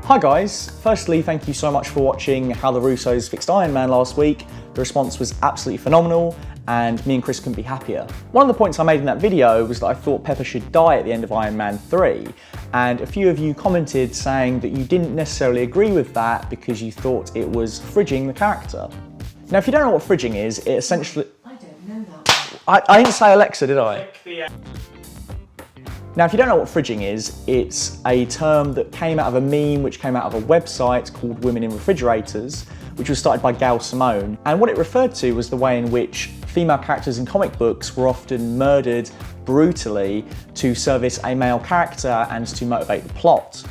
Hi guys, firstly thank you so much for watching How the Russos Fixed Iron Man last week. The response was absolutely phenomenal and me and Chris couldn't be happier. One of the points I made in that video was that I thought Pepper should die at the end of Iron Man 3, and a few of you commented saying that you didn't necessarily agree with that because you thought it was fridging the character. Now if you don't know what fridging is, it essentially... I don't know that. I didn't say Alexa, did I? Now, if you don't know what fridging is, it's a term that came out of a meme which came out of a website called Women in Refrigerators, which was started by Gail Simone. And what it referred to was the way in which female characters in comic books were often murdered brutally to service a male character and to motivate the plot.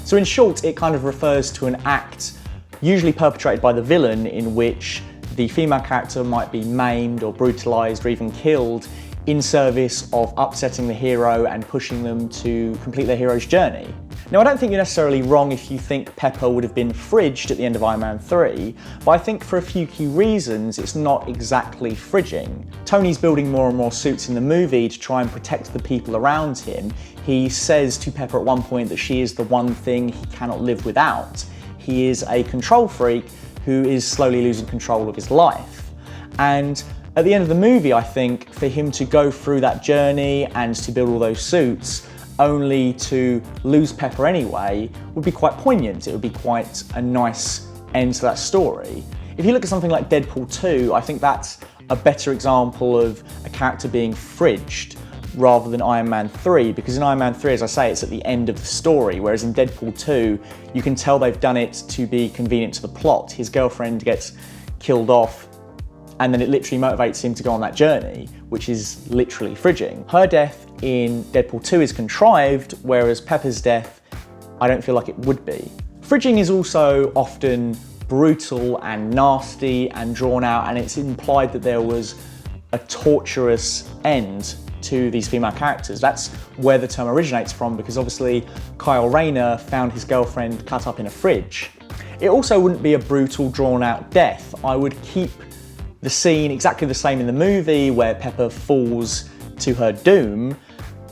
So in short, it kind of refers to an act usually perpetrated by the villain in which the female character might be maimed or brutalized or even killed in service of upsetting the hero and pushing them to complete their hero's journey. Now I don't think you're necessarily wrong if you think Pepper would have been fridged at the end of Iron Man 3, but I think for a few key reasons it's not exactly fridging. Tony's building more and more suits in the movie to try and protect the people around him. He says to Pepper at one point that she is the one thing he cannot live without. He is a control freak who is slowly losing control of his life. And at the end of the movie, I think, for him to go through that journey and to build all those suits, only to lose Pepper anyway, would be quite poignant. It would be quite a nice end to that story. If you look at something like Deadpool 2, I think that's a better example of a character being fridged rather than Iron Man 3, because in Iron Man 3, as I say, it's at the end of the story, whereas in Deadpool 2, you can tell they've done it to be convenient to the plot. His girlfriend gets killed off, and then it literally motivates him to go on that journey, which is literally fridging. Her death in Deadpool 2 is contrived, whereas Pepper's death, I don't feel like it would be. Fridging is also often brutal and nasty and drawn out, and it's implied that there was a torturous end to these female characters. That's where the term originates from, because obviously Kyle Rayner found his girlfriend cut up in a fridge. It also wouldn't be a brutal, drawn out death. I would keep the scene exactly the same in the movie where Pepper falls to her doom.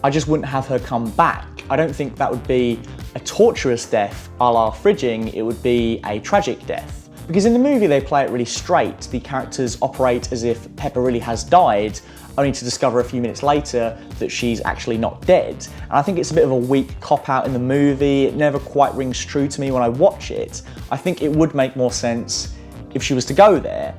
I just wouldn't have her come back. I don't think that would be a torturous death a la fridging, it would be a tragic death. Because in the movie they play it really straight. The characters operate as if Pepper really has died, only to discover a few minutes later that she's actually not dead. And I think it's a bit of a weak cop-out in the movie. It never quite rings true to me when I watch it. I think it would make more sense if she was to go there.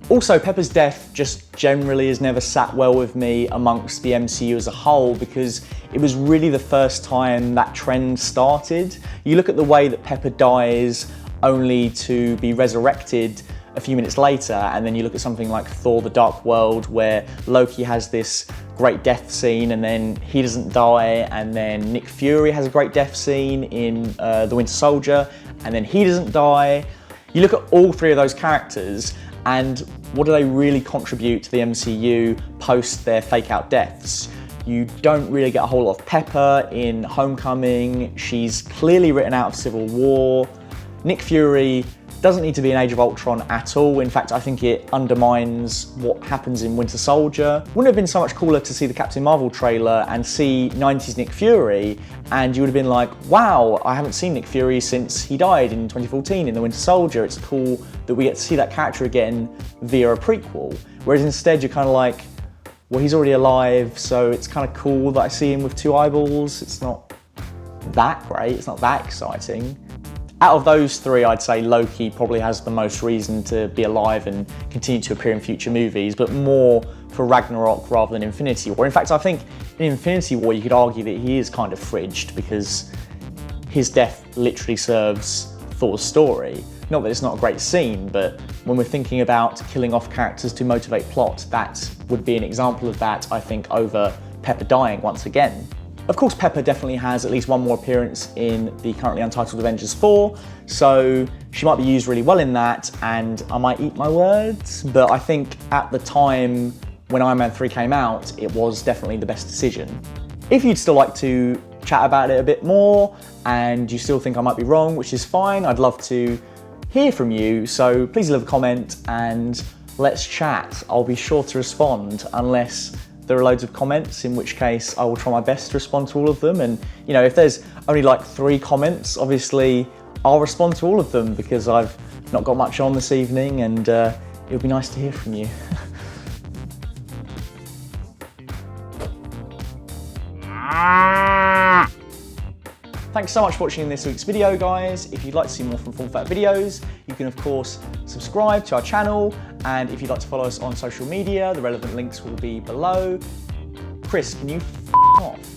Also, Pepper's death just generally has never sat well with me amongst the MCU as a whole, because it was really the first time that trend started. You look at the way that Pepper dies only to be resurrected a few minutes later, and then you look at something like Thor: The Dark World, where Loki has this great death scene and then he doesn't die, and then Nick Fury has a great death scene in The Winter Soldier, and then he doesn't die. You look at all three of those characters, and what do they really contribute to the MCU post their fake-out deaths? You don't really get a whole lot of Pepper in Homecoming. She's clearly written out of Civil War. Nick Fury doesn't need to be in Age of Ultron at all. In fact, I think it undermines what happens in Winter Soldier. Wouldn't it have been so much cooler to see the Captain Marvel trailer and see 90s Nick Fury, and you would have been like, wow, I haven't seen Nick Fury since he died in 2014 in The Winter Soldier. It's cool that we get to see that character again via a prequel. Whereas instead you're kind of like, well, he's already alive, so it's kind of cool that I see him with two eyeballs. It's not that great, it's not that exciting. Out of those three, I'd say Loki probably has the most reason to be alive and continue to appear in future movies, but more for Ragnarok rather than Infinity War. In fact, I think in Infinity War you could argue that he is kind of fridged, because his death literally serves Thor's story. Not that it's not a great scene, but when we're thinking about killing off characters to motivate plot, that would be an example of that, I think, over Pepper dying once again. Of course, Pepper definitely has at least one more appearance in the currently untitled Avengers 4, so she might be used really well in that, and I might eat my words, but I think at the time when Iron Man 3 came out, it was definitely the best decision. If you'd still like to chat about it a bit more, and you still think I might be wrong, which is fine, I'd love to hear from you, so please leave a comment and let's chat. I'll be sure to respond, unless there are loads of comments, in which case I will try my best to respond to all of them. And you know, if there's only like 3 comments, obviously I'll respond to all of them because I've not got much on this evening, and it'll be nice to hear from you. Thanks so much for watching this week's video, guys. If you'd like to see more from Form Factor videos, you can of course subscribe to our channel, and if you'd like to follow us on social media, the relevant links will be below. Chris, can you f*** off?